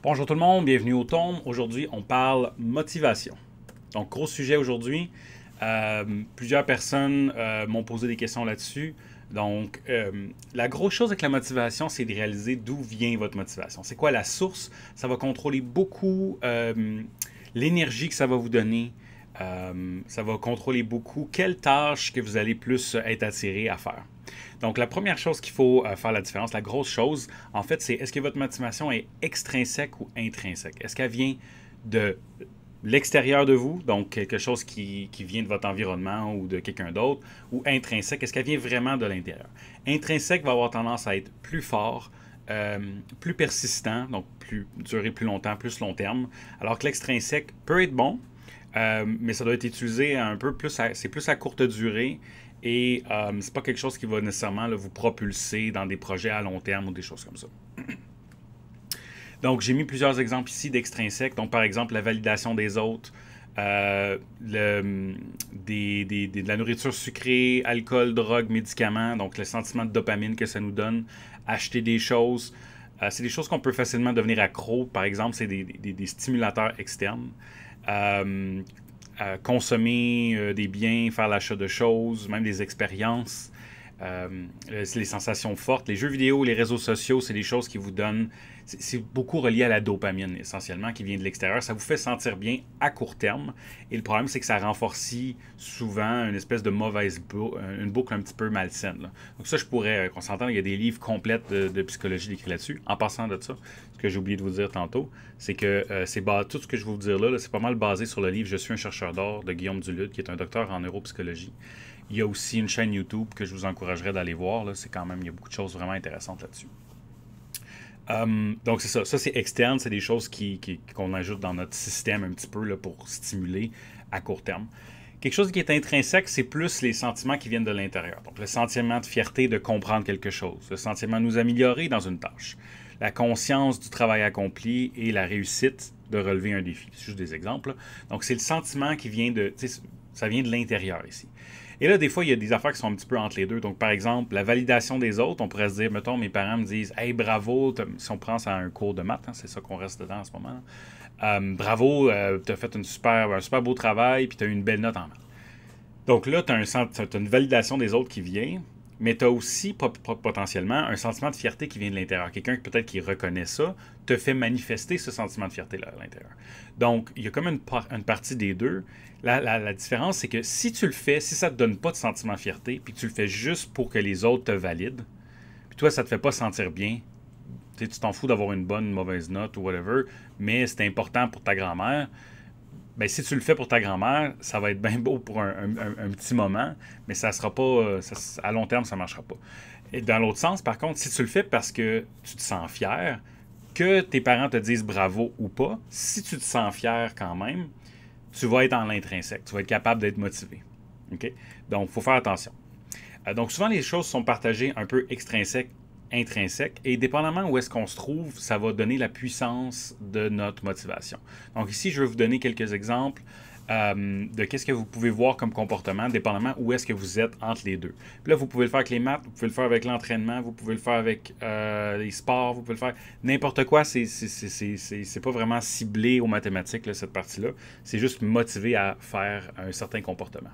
Bonjour tout le monde, bienvenue au Tombe. Aujourd'hui, on parle motivation. Donc, gros sujet aujourd'hui. Plusieurs personnes m'ont posé des questions là-dessus. Donc, la grosse chose avec la motivation, c'est de réaliser d'où vient votre motivation. C'est quoi la source? Ça va contrôler beaucoup l'énergie que ça va vous donner. Ça va contrôler beaucoup quelle tâche que vous allez plus être attiré à faire. Donc, la première chose qu'il faut faire la différence, la grosse chose, en fait, c'est est-ce que votre motivation est extrinsèque ou intrinsèque? Est-ce qu'elle vient de l'extérieur de vous, donc quelque chose qui vient de votre environnement ou de quelqu'un d'autre, ou intrinsèque, est-ce qu'elle vient vraiment de l'intérieur? Intrinsèque va avoir tendance à être plus fort, plus persistant, donc durer plus longtemps, plus long terme, alors que l'extrinsèque peut être bon, mais ça doit être utilisé un peu plus, c'est plus à courte durée et c'est pas quelque chose qui va nécessairement là, vous propulser dans des projets à long terme ou des choses comme ça. Donc, j'ai mis plusieurs exemples ici d'extrinsèques. Donc, par exemple, la validation des autres, de la nourriture sucrée, alcool, drogue, médicaments, donc le sentiment de dopamine que ça nous donne, acheter des choses. C'est des choses qu'on peut facilement devenir accro. Par exemple, c'est des stimulateurs externes. Euh, Consommer des biens, faire l'achat de choses, même des expériences, les sensations fortes. Les jeux vidéo, les réseaux sociaux, c'est des choses qui vous donnent. C'est beaucoup relié à la dopamine, essentiellement, qui vient de l'extérieur. Ça vous fait sentir bien à court terme. Et le problème, c'est que ça renforcit souvent une espèce de mauvaise boucle, une boucle un petit peu malsaine. Là. Donc ça, je pourrais, qu'on s'entende, il y a des livres complets de psychologie décrits là-dessus. En passant de ça, ce que j'ai oublié de vous dire tantôt, c'est que tout ce que je vais vous dire là, c'est pas mal basé sur le livre Je suis un chercheur d'or de Guillaume Duluth, qui est un docteur en neuropsychologie. Il y a aussi une chaîne YouTube que je vous encouragerais d'aller voir. Là. C'est quand même, il y a beaucoup de choses vraiment intéressantes là-dessus. Donc c'est ça. Ça, c'est externe. C'est des choses qu'on ajoute dans notre système un petit peu là, pour stimuler à court terme. Quelque chose qui est intrinsèque, c'est plus les sentiments qui viennent de l'intérieur. Donc le sentiment de fierté de comprendre quelque chose, le sentiment de nous améliorer dans une tâche, la conscience du travail accompli et la réussite de relever un défi. C'est juste des exemples. Là. Donc c'est le sentiment qui vient de... Ça vient de l'intérieur ici. Et là, des fois, il y a des affaires qui sont un petit peu entre les deux. Donc, par exemple, la validation des autres, on pourrait se dire, mettons, mes parents me disent, hey, bravo, si on prend ça à un cours de maths, hein, c'est ça qu'on reste dedans en ce moment. Bravo, tu as fait un super beau travail, puis tu as eu une belle note en maths. Donc là, tu as une validation des autres qui vient, mais tu as aussi potentiellement un sentiment de fierté qui vient de l'intérieur. Quelqu'un peut-être qui reconnaît ça te fait manifester ce sentiment de fierté-là à l'intérieur. Donc, il y a comme une partie des deux. La différence, c'est que si tu le fais, si ça ne te donne pas de sentiment de fierté, puis que tu le fais juste pour que les autres te valident, puis toi, ça ne te fait pas sentir bien, tu t'en fous d'avoir une bonne, une mauvaise note ou whatever, mais c'est important pour ta grand-mère, ben, si tu le fais pour ta grand-mère, ça va être bien beau pour un petit moment, mais ça sera pas. À long terme, ça ne marchera pas. Et dans l'autre sens, par contre, si tu le fais parce que tu te sens fier, que tes parents te disent bravo ou pas, si tu te sens fier quand même, tu vas être en l'intrinsèque. Tu vas être capable d'être motivé. OK? Donc, il faut faire attention. Donc, souvent, les choses sont partagées un peu extrinsèques, intrinsèques, et dépendamment où est-ce qu'on se trouve, ça va donner la puissance de notre motivation. Donc, ici, je vais vous donner quelques exemples de qu'est-ce que vous pouvez voir comme comportement, dépendamment où est-ce que vous êtes entre les deux. Puis là, vous pouvez le faire avec les maths, vous pouvez le faire avec l'entraînement, vous pouvez le faire avec les sports, vous pouvez le faire n'importe quoi. C'est pas vraiment ciblé aux mathématiques, là, cette partie-là. C'est juste motivé à faire un certain comportement.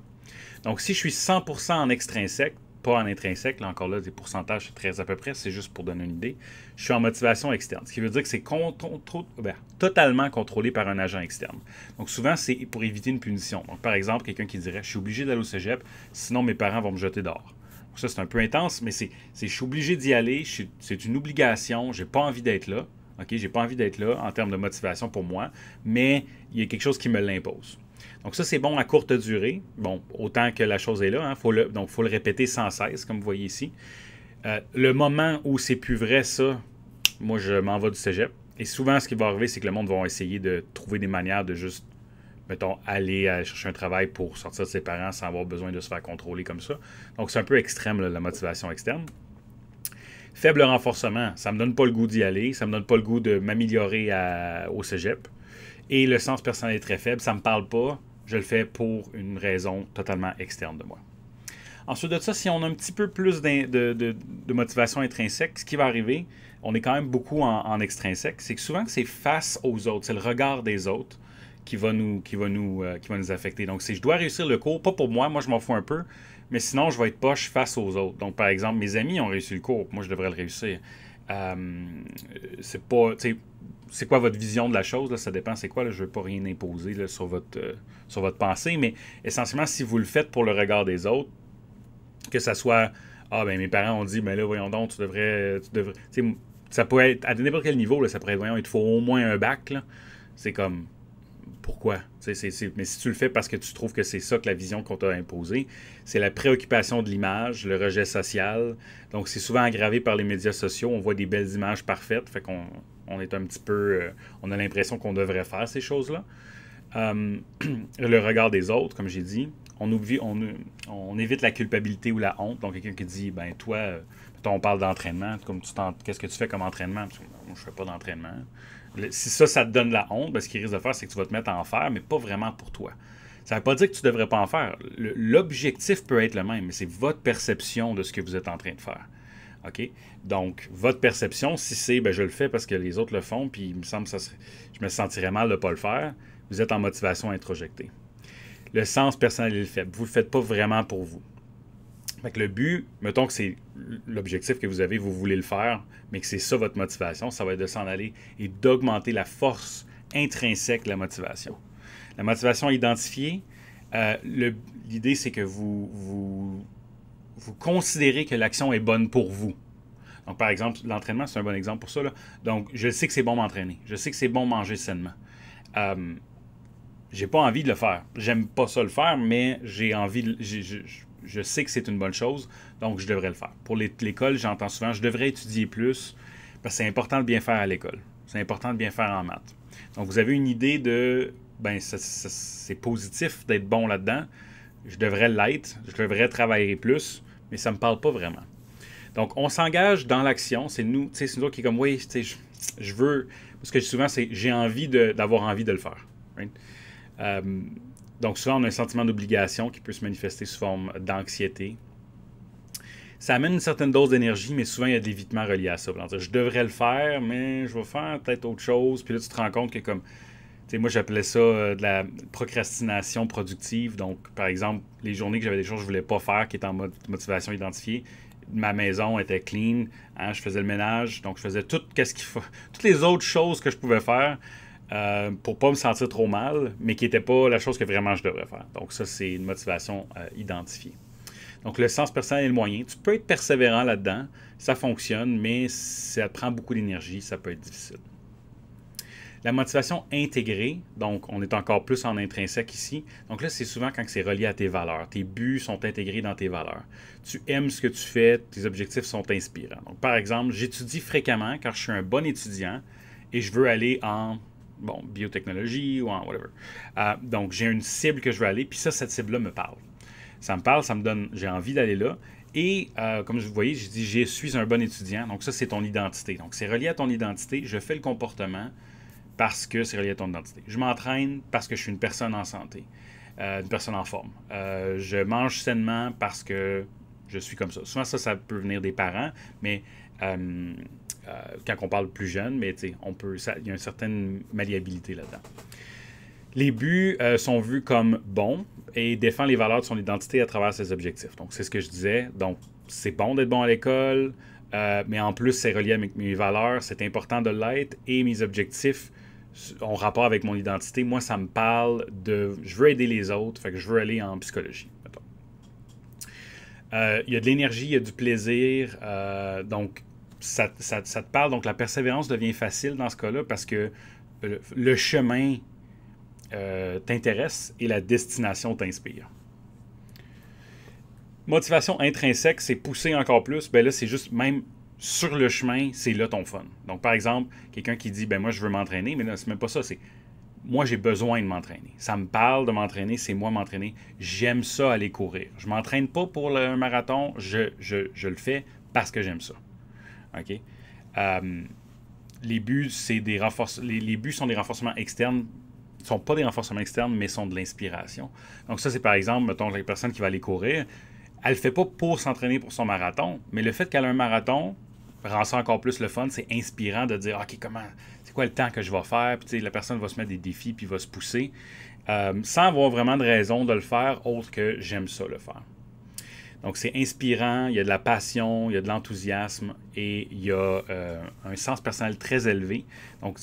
Donc, si je suis 100% en extrinsèque, pas en intrinsèque, là encore là, des pourcentages, c'est très à peu près, c'est juste pour donner une idée. Je suis en motivation externe, ce qui veut dire que c'est totalement contrôlé par un agent externe. Donc souvent, c'est pour éviter une punition. Donc par exemple, quelqu'un qui dirait, je suis obligé d'aller au cégep, sinon mes parents vont me jeter dehors. Donc, ça, c'est un peu intense, mais je suis obligé d'y aller, c'est une obligation, j'ai pas envie d'être là. OK, j'ai pas envie d'être là en termes de motivation pour moi, mais il y a quelque chose qui me l'impose. Donc ça, c'est bon à courte durée. Bon, autant que la chose est là. Hein, donc, il faut le répéter sans cesse, comme vous voyez ici. Le moment où c'est plus vrai, ça, moi, je m'en vais du cégep. Et souvent, ce qui va arriver, c'est que le monde va essayer de trouver des manières de juste, mettons, aller chercher un travail pour sortir de ses parents sans avoir besoin de se faire contrôler comme ça. Donc, c'est un peu extrême, là, la motivation externe. Faible renforcement, ça me donne pas le goût d'y aller, ça me donne pas le goût de m'améliorer au cégep. Et le sens personnel est très faible, ça me parle pas, je le fais pour une raison totalement externe de moi. Ensuite de ça, si on a un petit peu plus de motivation intrinsèque, ce qui va arriver, on est quand même beaucoup en extrinsèque, c'est que souvent c'est face aux autres, c'est le regard des autres qui va nous affecter. Donc, si je dois réussir le cours, pas pour moi, moi je m'en fous un peu, mais sinon je vais être poche face aux autres. Donc, par exemple, mes amis ont réussi le cours, moi je devrais le réussir. C'est pas, tu sais, c'est quoi votre vision de la chose, là, ça dépend c'est quoi, là, je ne veux pas rien imposer là, sur votre pensée, mais essentiellement, si vous le faites pour le regard des autres, que ça soit, ah ben mes parents ont dit, ben là, voyons donc, tu devrais, tu sais, ça peut être, à n'importe quel niveau, là, ça pourrait être, voyons, il te faut au moins un bac, là, c'est comme, pourquoi? Mais si tu le fais parce que tu trouves que c'est ça que la vision qu'on t'a imposée, c'est la préoccupation de l'image, le rejet social. Donc, c'est souvent aggravé par les médias sociaux. On voit des belles images parfaites, fait qu'on est un petit peu... on a l'impression qu'on devrait faire ces choses-là. Le regard des autres, comme j'ai dit. On évite la culpabilité ou la honte. Donc, quelqu'un qui dit, ben toi, on parle d'entraînement, comme qu'est-ce que tu fais comme entraînement? Moi, je fais pas d'entraînement. Si ça te donne la honte, ben, ce qu'il risque de faire, c'est que tu vas te mettre à en faire, mais pas vraiment pour toi. Ça ne veut pas dire que tu ne devrais pas en faire. L'objectif peut être le même, mais c'est votre perception de ce que vous êtes en train de faire. OK? Donc, votre perception, si c'est ben, je le fais parce que les autres le font, puis il me semble que je me sentirais mal de ne pas le faire, vous êtes en motivation introjectée. Le sens personnel est faible. Vous ne le faites pas vraiment pour vous. Fait que le but, mettons que c'est l'objectif que vous avez, vous voulez le faire, mais que c'est ça votre motivation, ça va être de s'en aller et d'augmenter la force intrinsèque de la motivation. La motivation identifiée, l'idée c'est que vous considérez que l'action est bonne pour vous. Donc par exemple, l'entraînement, c'est un bon exemple pour ça, là. Donc je sais que c'est bon m'entraîner, je sais que c'est bon manger sainement. J'ai pas envie de le faire. J'aime pas ça le faire, mais j'ai envie, je sais que c'est une bonne chose, donc je devrais le faire. Pour l'école, j'entends souvent, je devrais étudier plus, parce que c'est important de bien faire à l'école. C'est important de bien faire en maths. Donc, vous avez une idée de, ben, c'est positif d'être bon là-dedans. Je devrais l'être, je devrais travailler plus, mais ça ne me parle pas vraiment. Donc, on s'engage dans l'action. C'est nous qui est comme, oui, je veux, parce que souvent, c'est j'ai envie d'avoir envie de le faire. Right? Donc, souvent, on a un sentiment d'obligation qui peut se manifester sous forme d'anxiété. Ça amène une certaine dose d'énergie, mais souvent, il y a de l'évitement relié à ça. Je devrais le faire, mais je vais faire peut-être autre chose. Puis là, tu te rends compte que comme... Tu sais, moi, j'appelais ça de la procrastination productive. Donc, par exemple, les journées que j'avais des choses que je ne voulais pas faire, qui étaient en mode motivation identifiée, ma maison était clean, hein, je faisais le ménage, donc je faisais toutes les autres choses que je pouvais faire pour pas me sentir trop mal, mais qui n'était pas la chose que vraiment je devrais faire. Donc ça, c'est une motivation identifiée. Donc le sens personnel est le moyen. Tu peux être persévérant là-dedans, ça fonctionne, mais ça prend beaucoup d'énergie, ça peut être difficile. La motivation intégrée, donc on est encore plus en intrinsèque ici. Donc là, c'est souvent quand c'est relié à tes valeurs. Tes buts sont intégrés dans tes valeurs. Tu aimes ce que tu fais, tes objectifs sont inspirants. Donc par exemple, j'étudie fréquemment car je suis un bon étudiant et je veux aller en biotechnologie ou en whatever. Donc j'ai une cible que je veux aller, puis cette cible-là me parle. Ça me parle, ça me donne, j'ai envie d'aller là. Et comme vous voyez, j'ai dit, je suis un bon étudiant. Donc ça, c'est ton identité. Donc c'est relié à ton identité. Je fais le comportement parce que c'est relié à ton identité. Je m'entraîne parce que je suis une personne en santé, une personne en forme. Je mange sainement parce que je suis comme ça. Souvent, ça peut venir des parents, mais quand on parle plus jeune, mais il y a une certaine malléabilité là-dedans. Les buts sont vus comme bons et défend les valeurs de son identité à travers ses objectifs. Donc, c'est ce que je disais. Donc, c'est bon d'être bon à l'école, mais en plus, c'est relié avec mes valeurs. C'est important de l'être et mes objectifs ont rapport avec mon identité. Moi, ça me parle de... Je veux aider les autres, fait que je veux aller en psychologie. Il y a de l'énergie, il y a du plaisir. Donc, ça te parle. Donc, la persévérance devient facile dans ce cas-là parce que le chemin t'intéresse et la destination t'inspire. Motivation intrinsèque, c'est pousser encore plus. Ben là, c'est juste même sur le chemin, c'est là ton fun. Donc, par exemple, quelqu'un qui dit, ben moi, je veux m'entraîner, mais là, c'est même pas ça, c'est moi, j'ai besoin de m'entraîner. Ça me parle de m'entraîner, c'est moi m'entraîner. J'aime ça aller courir. Je m'entraîne pas pour le marathon, je le fais parce que j'aime ça. OK? Les buts, les buts sont des renforcements externes. Ne sont pas des renforcements externes, mais sont de l'inspiration. Donc ça, c'est par exemple, mettons, la personne qui va aller courir, elle ne le fait pas pour s'entraîner pour son marathon, mais le fait qu'elle a un marathon rend ça encore plus le fun. C'est inspirant de dire, OK, c'est quoi le temps que je vais faire? Puis, la personne va se mettre des défis puis va se pousser sans avoir vraiment de raison de le faire autre que j'aime ça le faire. Donc, c'est inspirant, il y a de la passion, il y a de l'enthousiasme et il y a un sens personnel très élevé. Donc,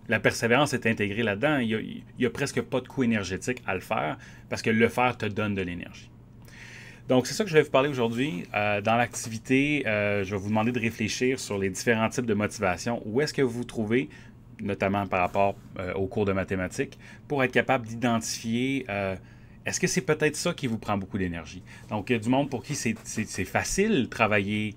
la persévérance est intégrée là-dedans. Il n'y a presque pas de coût énergétique à le faire parce que le faire te donne de l'énergie. Donc, c'est ça que je vais vous parler aujourd'hui. Dans l'activité, je vais vous demander de réfléchir sur les différents types de motivation. Où est-ce que vous vous trouvez, notamment par rapport aux cours de mathématiques, pour être capable d'identifier est-ce que c'est peut-être ça qui vous prend beaucoup d'énergie. Donc, il y a du monde pour qui c'est facile de travailler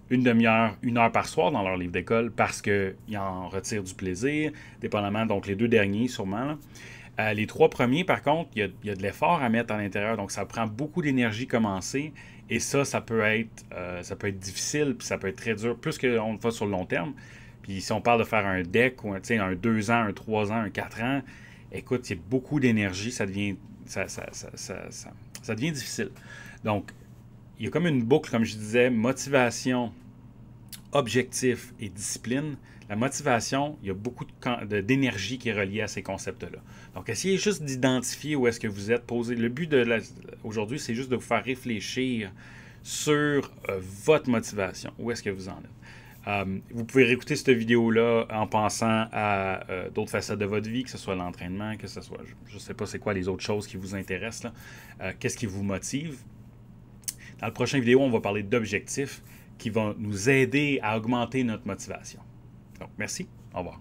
une demi-heure, 1 heure par soir dans leur livre d'école parce qu'ils en retirent du plaisir, dépendamment, donc les 2 derniers sûrement, là. Les 3 premiers, par contre, il y a de l'effort à mettre à l'intérieur, donc ça prend beaucoup d'énergie commencer, et ça peut être difficile, puis ça peut être très dur, plus qu'on le fait sur le long terme. Puis si on parle de faire un deck, ou un 2 ans, un 3 ans, un 4 ans, écoute, il y a beaucoup d'énergie, ça devient difficile. Donc, il y a comme une boucle, comme je disais, motivation, objectif et discipline. La motivation, il y a beaucoup d'énergie qui est reliée à ces concepts-là. Donc, essayez juste d'identifier où est-ce que vous êtes posé. Le but aujourd'hui, c'est juste de vous faire réfléchir sur votre motivation. Où est-ce que vous en êtes? Vous pouvez réécouter cette vidéo-là en pensant à d'autres facettes de votre vie, que ce soit l'entraînement, que ce soit, je ne sais pas c'est quoi les autres choses qui vous intéressent, là. Qu'est-ce qui vous motive? Dans la prochaine vidéo, on va parler d'objectifs qui vont nous aider à augmenter notre motivation. Donc, merci. Au revoir.